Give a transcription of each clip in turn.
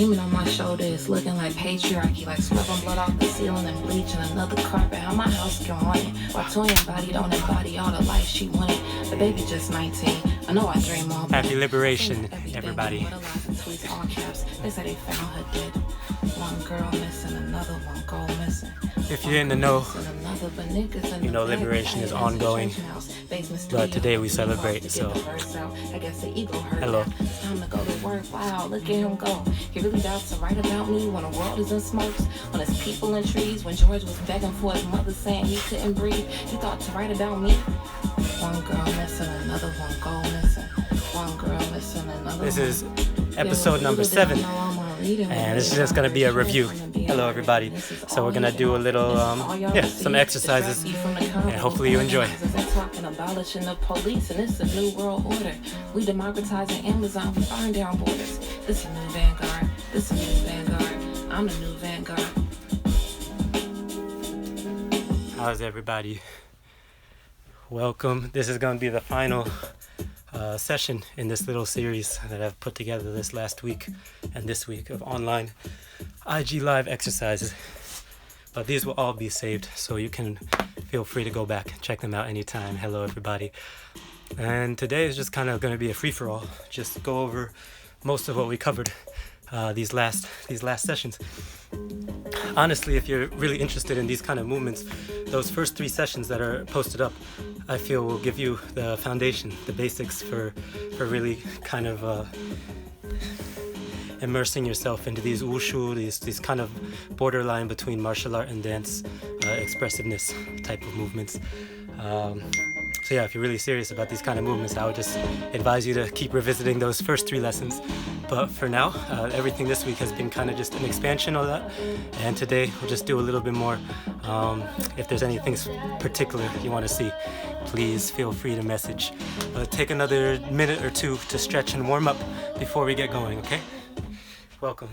On my shoulder is looking like patriarchy, like scrubbing blood off the ceiling and bleaching another carpet. How my house get haunted? While Toya body don't embody all the life she wanted. The baby just 19. I know I dream all. Happy Liberation, everybody. They say they found her dead. One girl missing, another one girl missing. If you're in the know, you know liberation is ongoing. But today we celebrate, so hello. Time to go to work. Wow, look at him go. He really doubts to write about me when the world is in smokes, when it's people in trees, when George was begging for his mother saying he couldn't breathe. He thought to write about me. One girl missing, another one girl missing. One girl missing, another. This is episode number 7, and this is just going to be a review. Hello everybody. So we're going to do a little some exercises, and hopefully you enjoy. Talking abolishing the police, and it's a new world order. We democratizing Amazon, we firing down borders. This is a new vanguard. This is a new vanguard. I'm the new vanguard. How's everybody? Welcome. This is going to be the final session in this little series that I've put together this last week and this week of online IG live exercises. But these will all be saved, so you can feel free to go back and check them out anytime. Hello everybody. And today is just kind of going to be a free-for-all. Just go over most of what we covered these last sessions. Honestly, if you're really interested in these kind of movements, those first 3 sessions that are posted up, I feel will give you the foundation, the basics for really kind of immersing yourself into these wushu, these kind of borderline between martial art and dance, expressiveness type of movements. So yeah, if you're really serious about these kind of movements, I would just advise you to keep revisiting those first 3 lessons. But for now, everything this week has been kind of just an expansion of that. And today we'll just do a little bit more. If there's anything particular you want to see, please feel free to message. Take another minute or 2 to stretch and warm up before we get going, okay? Welcome.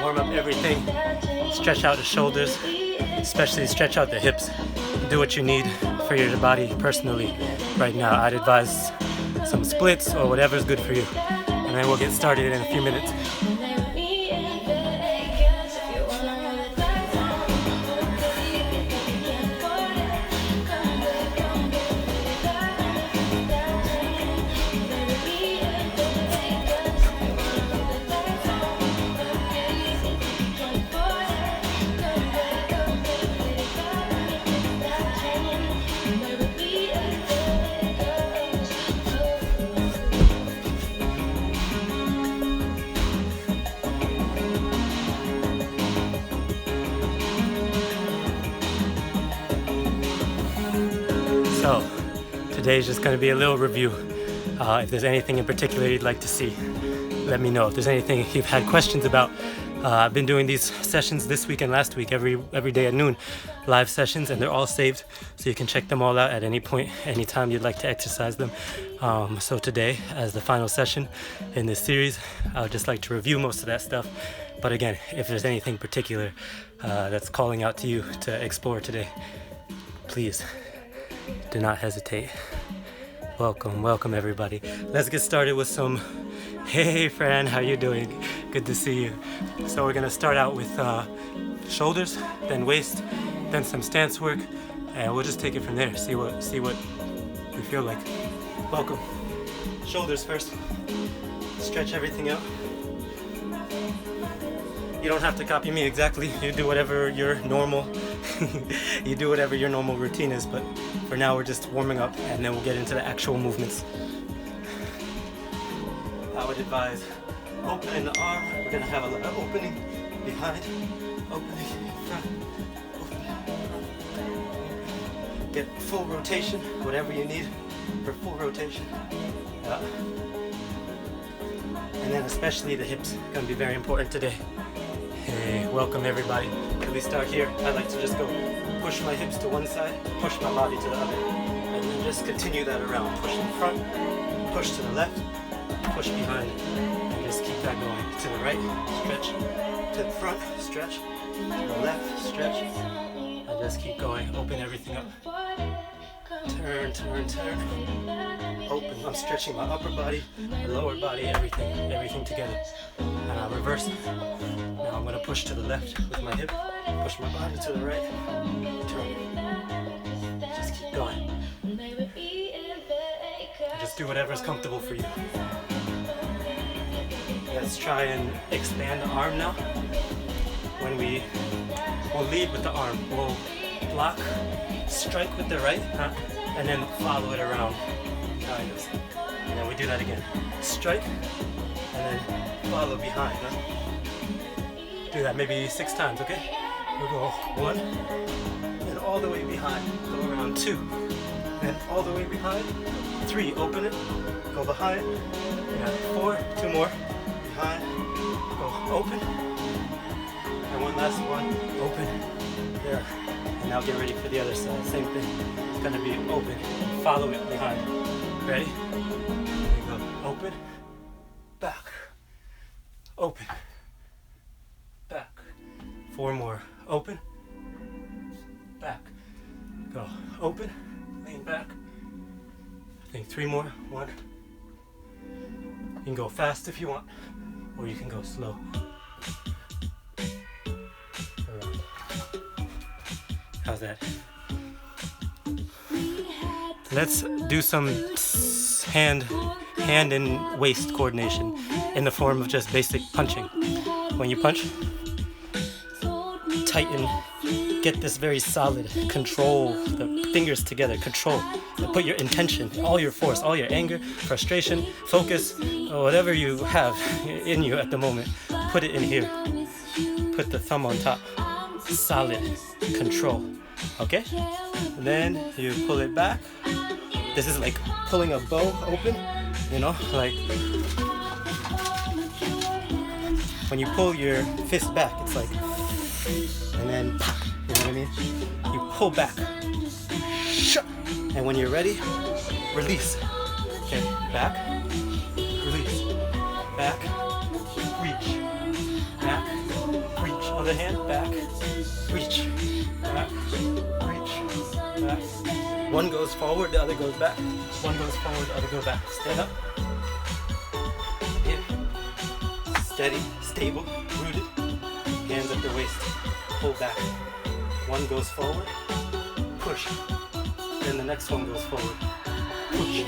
Warm up everything, stretch out the shoulders, especially stretch out the hips. Do what you need for your body personally right now. I'd advise some splits or whatever's good for you, and then we'll get started in a few minutes. So, today's just going to be a little review. If there's anything in particular you'd like to see, let me know. If there's anything you've had questions about, I've been doing these sessions this week and last week every day at noon, live sessions, and they're all saved, so you can check them all out at any point, anytime you'd like to exercise them. So today, as the final session in this series, I would just like to review most of that stuff. But again, if there's anything particular that's calling out to you to explore today, please do not hesitate. Welcome everybody. Let's get started with some, hey Fran, how you doing? Good to see you. So we're gonna start out with shoulders, then waist, then some stance work, and we'll just take it from there. See what we feel like. Welcome. Shoulders first. Stretch everything out. You don't have to copy me exactly. You do whatever your normal routine is, but for now we're just warming up, and then we'll get into the actual movements. I would advise opening the arm. We're gonna have a little opening behind, opening in front, opening. Get full rotation, whatever you need for full rotation. And then especially the hips, gonna be very important today. Hey, welcome everybody. If we start here, I like to just go push my hips to one side, push my body to the other, and then just continue that around. Push in front, push to the left, push behind, and just keep that going. To the right, stretch, to the front, stretch, to the left, stretch, and just keep going. Open everything up. Turn, turn, turn. Open. I'm stretching my upper body, my lower body, everything together. And I'll reverse. Now I'm gonna push to the left with my hip, push my body to the right, turn. Just keep going. And just do whatever's comfortable for you. Let's try and expand the arm now. We'll lead with the arm. We'll block, strike with the right, and then follow it around. And then we do that again. Strike, and then follow behind. Do that maybe 6 times, okay? We'll go 1, and all the way behind. Go around 2, and all the way behind. 3, open it, go behind. Yeah, 4, 2 more. Behind, go open. And one last one, open. There. And now get ready for the other side. Same thing. It's gonna be open. Follow it behind. Ready? Here we go. Open. Back. Open. Back. 4 more. Open. Back. Go. Open. Lean back. I think 3 more. 1. You can go fast if you want, or you can go slow. How's that? Let's do some hand and waist coordination in the form of just basic punching. When you punch, tighten, get this very solid, control the fingers together, control, put your intention, all your force, all your anger, frustration, focus, whatever you have in you at the moment, put it in here. Put the thumb on top, solid, control, okay? And then you pull it back. This is like pulling a bow open, you know, like when you pull your fist back, it's like, and then, you know what I mean? You pull back, and when you're ready, release. Okay, back, release, back, reach, back, reach. Other hand, back, reach, back, reach, back. One goes forward, the other goes back. One goes forward, the other goes back. Stand up. Yeah. Steady, stable, rooted. Hands at the waist. Pull back. One goes forward, push. Then the next one goes forward, push.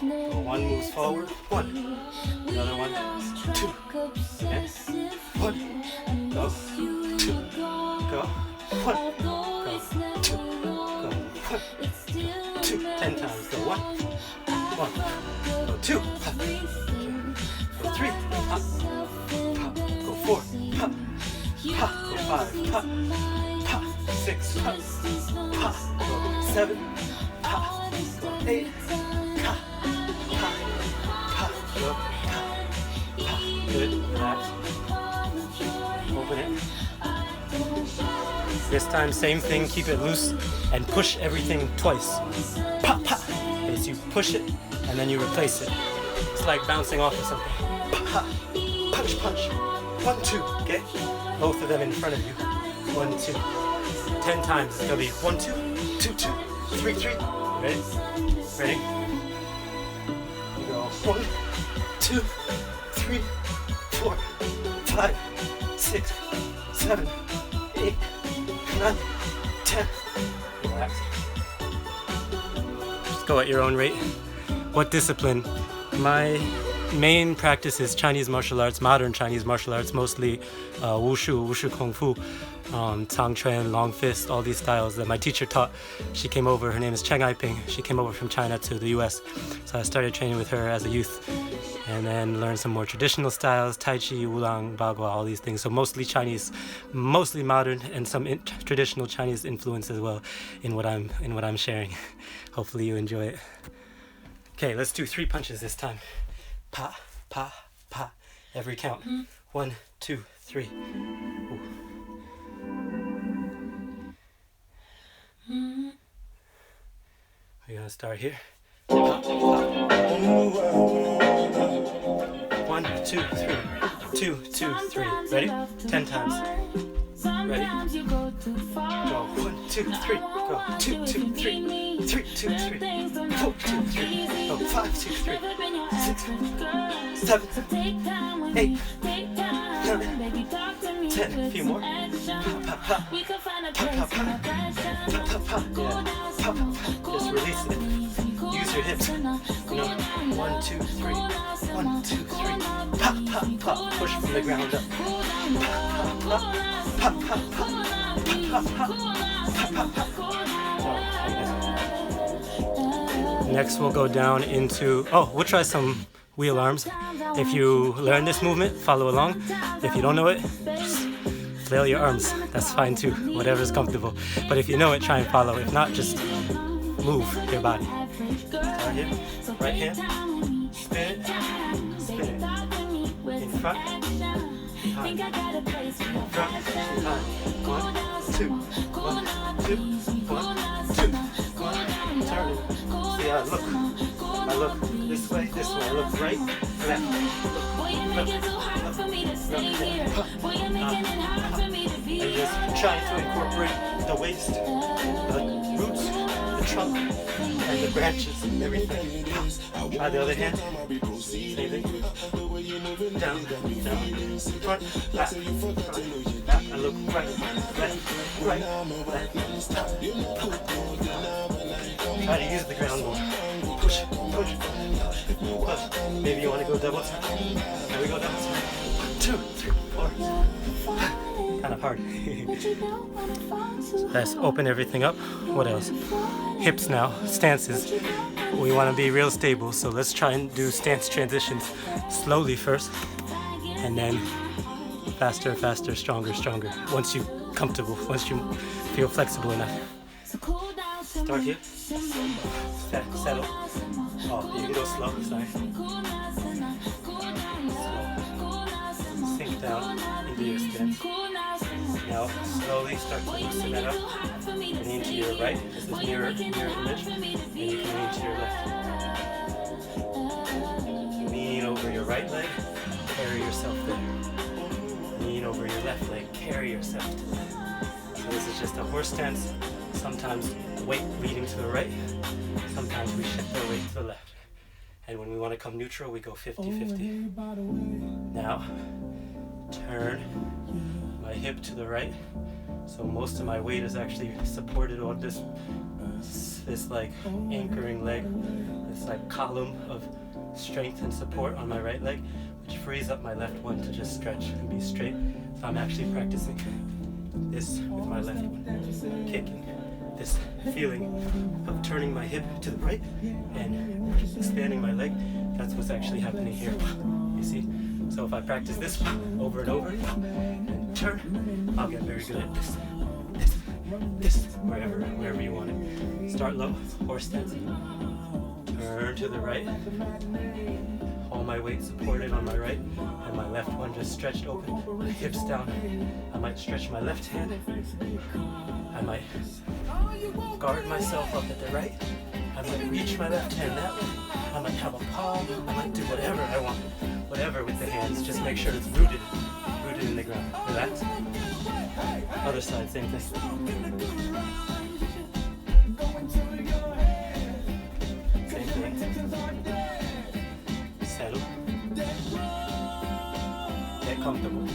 So one moves forward, 1. Another one, 2. Okay. 1, go, 2, go, 1, go, 2, go, 1, 2, 10 times. Go 1, 1, go 2, go 3, pop, pop, go 4, pop, pop, go 5, pop, pop, 6, pop, pop, go 7, pop, go 8, pop, pop, pop, go pop, pop. Good, relax. Open it. This time, same thing, keep it loose and push everything twice. Pop, pop. Okay, so you push it and then you replace it. It's like bouncing off of something. Pop, punch, punch. 1, 2, okay? Both of them in front of you. 1, 2. 10 times. It's gonna be 1, 2, 2, 2, 3, 3. Ready? Ready? You go 1, 2, 3, 4, 5, 6, 7, 8, 9, 10. Relax. Just go at your own rate. What discipline? My main practice is Chinese martial arts, modern Chinese martial arts, mostly wushu kung fu, tang chuan, long fist, all these styles that my teacher taught. She came over, her name is Cheng Aiping. She came over from China to the US. So I started training with her as a youth and then learned some more traditional styles, Tai Chi, Wulang, Bagua, all these things. So mostly Chinese, mostly modern, and some traditional Chinese influence as well in what I'm sharing. Hopefully you enjoy it. Okay, let's do 3 punches this time. Pa, pa, pa. Every count. 1, 2, 3. Ooh. We're gonna start here. 1, 2, 3. 2, 2, 3. Ready? 10 times. Ready? Go. 1, 2, 3. Go. 2, 2, 3. 3, 2, 3. 4, 2, 3. Go. 5, 6, 3. 6, 7, 8, 9, 10. A few more. Pop, pop, pop. Pop, pop, pop. Pop, pop, pop. Yeah. Pop, pop, pop. Just release it. Use your hips. 1, 2, 3. 1, 2, 3. Pop, pop, pop. Push from the ground up. Pop, pop, pop. Pop, pop, pop. Pop, pop, pop. Pop, pop, pop. Next we'll go down into, we'll try some wheel arms. If you learn this movement, follow along. If you don't know it, just flail your arms. That's fine too, whatever's comfortable. But if you know it, try and follow. If not, just move your body. Start here, right hand, spin it, in front, behind, in front, behind. 1, 2, 1, 2, 1, 2, 1, turn it. See how I look? I look this way, I look right, left, and just trying to incorporate the waist, the roots, the trunk, and the branches, and everything. Try the other hand, same thing. Down, front, back, I look right, left. Try to use the ground more. Push. Maybe you want to go double tap. There we go, double tap. 1, 2, 3, 4. Kind of hard. Let's open everything up. What else? Hips now, stances. We want to be real stable, so let's try and do stance transitions slowly first, and then faster, stronger. Once you're comfortable, once you feel flexible enough. Start here. Settle. You can go slow, sorry. Slow. Sink down into your stance. Now slowly start to loosen that up. Lean to your right. This is mirror image. And you can lean to your left. Lean over your right leg. Carry yourself there. Lean over your left leg. Carry yourself to that. So this is just a horse stance. Sometimes weight leading to the right. Sometimes we shift our weight to the left. And when we want to come neutral, we go 50-50. Now, turn my hip to the right. So most of my weight is actually supported on this like anchoring leg, this like column of strength and support on my right leg, which frees up my left one to just stretch and be straight. So I'm actually practicing this with my left one, kicking. This feeling of turning my hip to the right and expanding my leg, that's what's actually happening here. You see? So if I practice this over and over and turn, I'll get very good at this, wherever you want it. Start low, horse stance. Turn to the right. All my weight supported on my right, and my left one just stretched open. My hips down. I might stretch my left hand. I might guard myself up at the right. I might reach my left hand that way. I might have a palm. I might do whatever I want. Whatever with the hands. Just make sure it's rooted in the ground. Relax. Other side, same thing. Same thing. Settle. Get comfortable.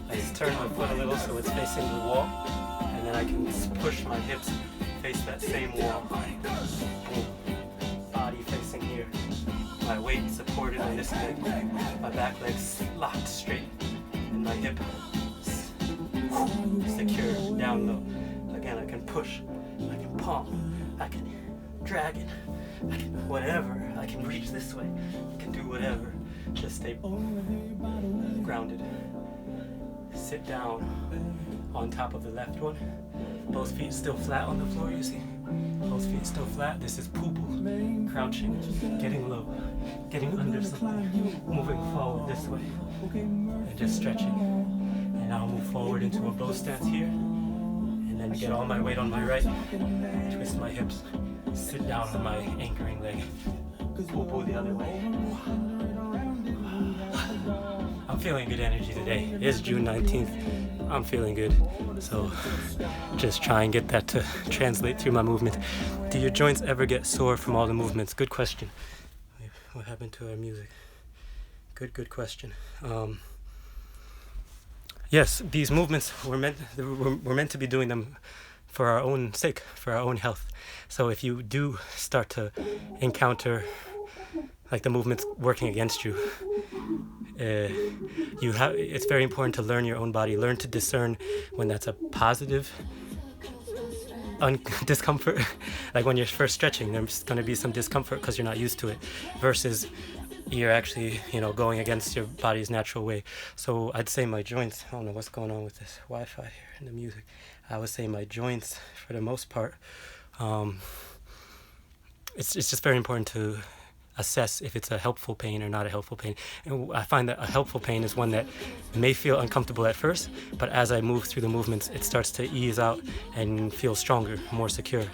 I just turn my foot a little so it's facing the wall. And then I can push my hips face that same wall. Body facing here. My weight supported on this leg. My back leg's locked straight. And my hip secure down low. Again, I can push. I can palm. I can drag it. I can whatever. I can reach this way. I can do whatever. Just stay grounded. Sit down on top of the left one. Both feet still flat on the floor, you see? Both feet still flat. This is poo-poo. Crouching, getting low, getting under something, moving forward this way, and just stretching. And I'll move forward into a bow stance here, and then get all my weight on my right, twist my hips, sit down on my anchoring leg, poo-poo the other way. I'm feeling good energy today. It's June 19th. I'm feeling good. So just try and get that to translate through my movement. Do your joints ever get sore from all the movements? Good question. What happened to our music? Good question. Yes, these movements we're meant to be doing them for our own sake, for our own health. So if you do start to encounter like the movements working against you, it's very important to learn your own body, learn to discern when that's a positive discomfort. Like when you're first stretching, there's going to be some discomfort because you're not used to it, versus you're actually, going against your body's natural way. So I'd say my joints, I don't know what's going on with this Wi-Fi here and the music. I would say my joints, for the most part, it's just very important to assess if it's a helpful pain or not a helpful pain. And I find that a helpful pain is one that may feel uncomfortable at first, but as I move through the movements, it starts to ease out and feel stronger, more secure.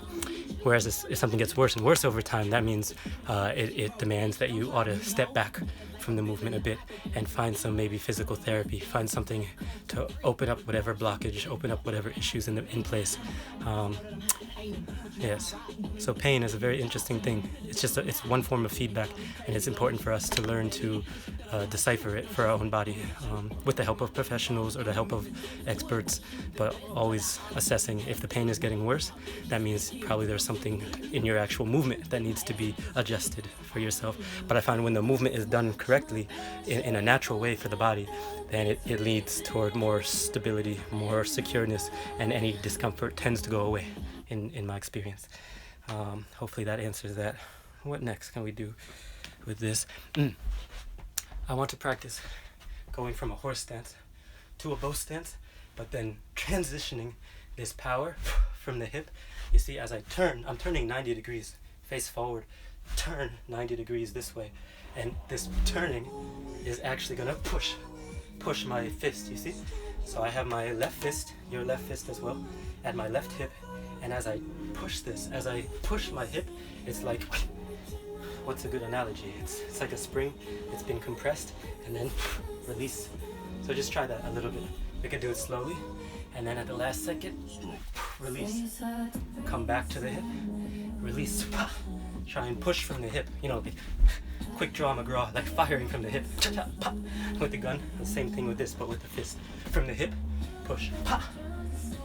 Whereas if something gets worse and worse over time, that means it demands that you ought to step back from the movement a bit and find some maybe physical therapy, find something to open up whatever blockage, open up whatever issues in place. Yes, so pain is a very interesting thing. It's one form of feedback, and it's important for us to learn to decipher it for our own body with the help of professionals or the help of experts, but always assessing if the pain is getting worse. That means probably there's something in your actual movement that needs to be adjusted for yourself. But I find when the movement is done correctly in a natural way for the body, then it leads toward more stability, more secureness, and any discomfort tends to go away in my experience. Hopefully that answers that. What next can we do with this? I want to practice going from a horse stance to a bow stance, but then transitioning this power from the hip. You see, as I turn, I'm turning 90 degrees, face forward, turn 90 degrees this way. And this turning is actually gonna push my fist, you see? So I have my left fist, your left fist as well, at my left hip. And as I push this, as I push my hip, it's like, what's a good analogy? It's like a spring, it's been compressed, and then release. So just try that a little bit. We can do it slowly, and then at the last second, release. Come back to the hip, release. Try and push from the hip, like quick draw McGraw, like firing from the hip, with the gun. The same thing with this, but with the fist. From the hip, push,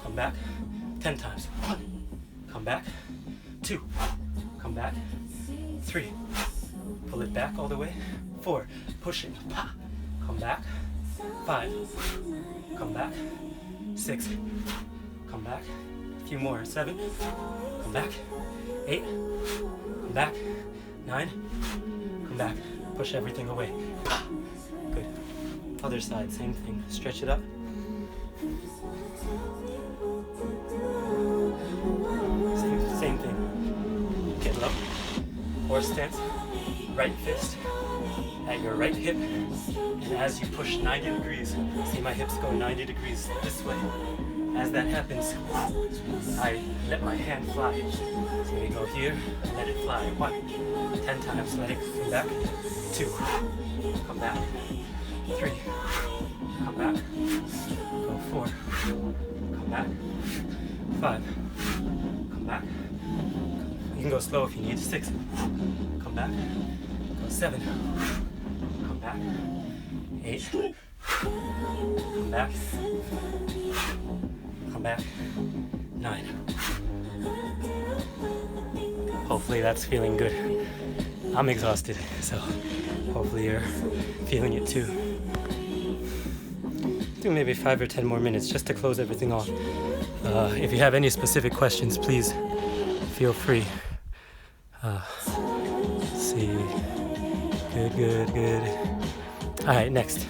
come back, 10 times. 1, come back, 2, come back, 3, pull it back all the way, 4, pushing, come back, 5, come back, 6, come back, a few more, 7, come back, 8, come back, 9, come back, push everything away. Good. Other side, same thing. Stretch it up. Same thing. Get low. Horse stance. Right fist at your right hip. And as you push 90 degrees, see my hips go 90 degrees this way. As that happens, I let my hand fly. So we go here, let it fly. 1, 10 times, let it come back. 2, come back. 3, come back. Go 4, come back. 5, come back. You can go slow if you need. 6, come back. Go 7, come back. 8, come back. Come back. 9. Hopefully that's feeling good. I'm exhausted, so hopefully you're feeling it too. Do maybe 5 or 10 more minutes just to close everything off. If you have any specific questions, please feel free. Let's see. Good. All right, next.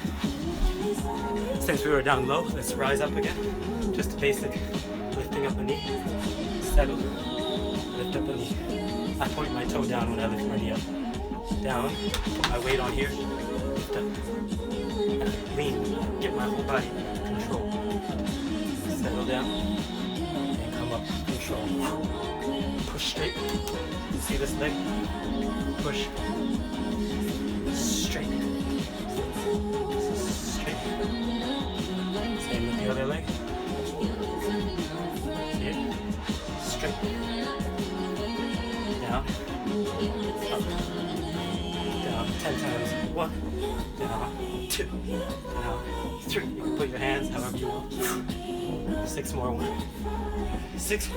Since we were down low, let's rise up again. Just basic lifting up a knee. Settle. lift up a knee. I point my toe down when I lift my knee up. Down, put my weight on here, lift up, lean, get my whole body control. Settle down, and come up, control. Push straight. See this leg? Push. Straight. Straight. Same with the other leg. See it? Straight. Down. Up. Down 10 times. 1. Down. 2. Down. 3. You can put your hands however you want. 6 more. 1. 6.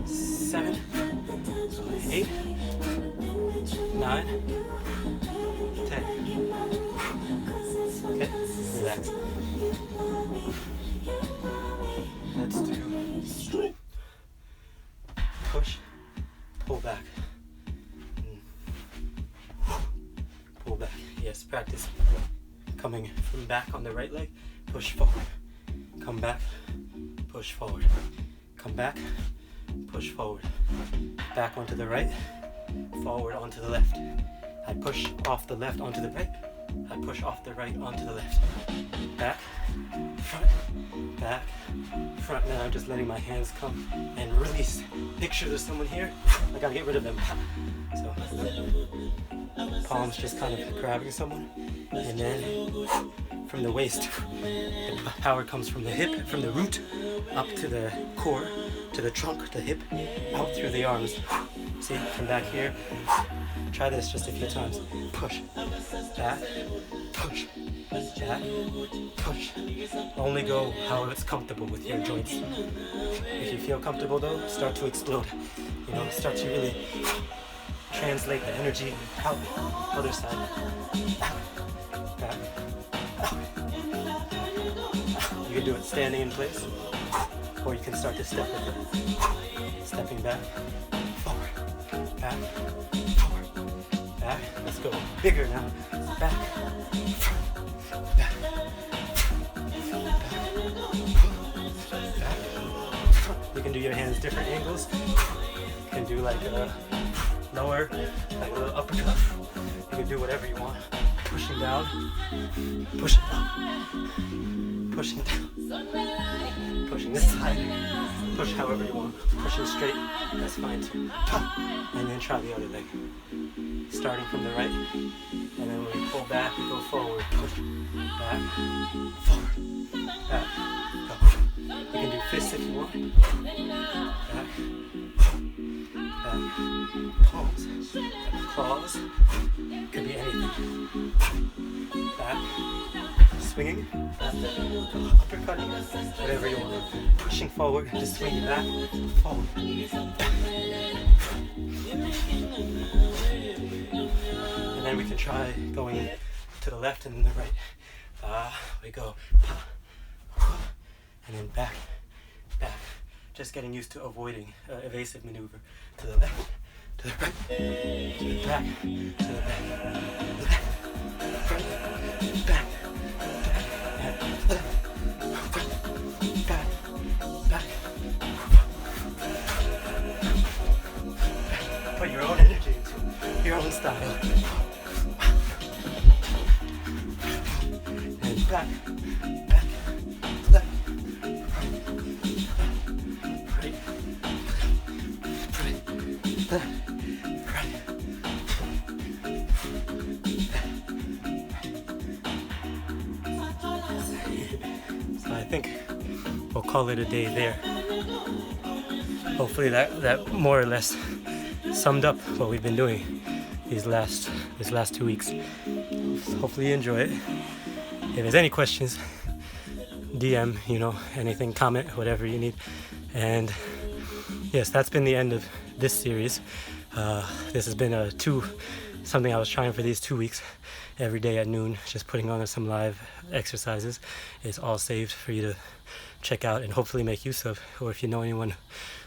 7. 8. 9. 10. Okay, relax. Let's do push, pull back. Pull back. Yes, practice coming from back on the right leg. Push forward. Come back. Push forward. Come back. Push forward. Back onto the right. Forward onto the left. I push off the left onto the right. I push off the right onto the left. Back, front, back, front. Now I'm just letting my hands come and release. Picture there's someone here. I gotta get rid of them. So palms just kind of grabbing someone. And then from the waist, the power comes from the hip, from the root, up to the core, to the trunk, the hip, out through the arms. See, come back here. Try this just a few times. Push, back, push, back, push. Only go how it's comfortable with your joints. If you feel comfortable though, start to explode. You know, start to really translate the energy out, other side. Back, you can do it standing in place, or you can start to step with it. Stepping back, forward, back, forward, back. Let's go bigger now. Back, front, back, back, front. You can do your hands different angles. You can do like a lower, like a little uppercut. You can do whatever you want. Pushing down, pushing up, pushing down, pushing this side, push however you want, pushing straight, that's fine too, and then try the other leg, starting from the right, and then when we pull back, we go forward, push, back, forward, back, go. You can do fists if you want, back, back, palms, claws, could be anything. Back, swinging, uppercutting, whatever you want. Pushing forward, just swinging back, forward, back. And then we can try going to the left and then the right. We go, and then back, back. Just getting used to avoiding evasive maneuver. To the left, to the right, to the back, to the back, left, front, back, back, left, front, back, back. Put your own energy into your own style. And back, back, left, right, left, right. So I think we'll call it a day there. Hopefully that more or less summed up what we've been doing these last 2 weeks. Hopefully you enjoy it. If there's any questions, DM, anything, comment, whatever you need. And yes, that's been the end of this series. This has been something I was trying for these 2 weeks, every day at noon, just putting on some live exercises. It's all saved for you to check out and hopefully make use of, or if you know anyone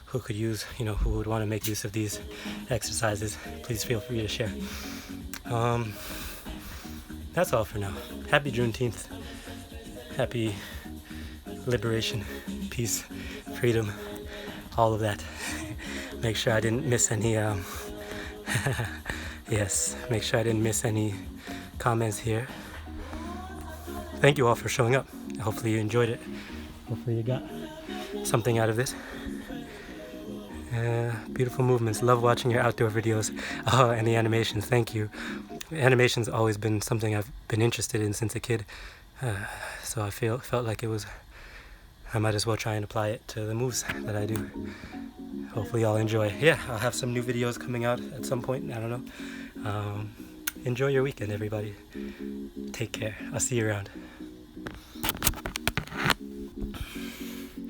who could use, who would want to make use of these exercises, please feel free to share. That's all for now. Happy Juneteenth. Happy liberation, peace, freedom, all of that. make sure I didn't miss any yes, make sure I didn't miss any comments here. Thank you all for showing up. Hopefully you enjoyed it. Hopefully you got something out of this. Beautiful movements. Love watching your outdoor videos. Oh, and the animations. Thank you. Animation's always been something I've been interested in since a kid. So I felt like I might as well try and apply it to the moves that I do. Hopefully y'all enjoy. Yeah, I'll have some new videos coming out at some point. I don't know. Enjoy your weekend, everybody. Take care. I'll see you around.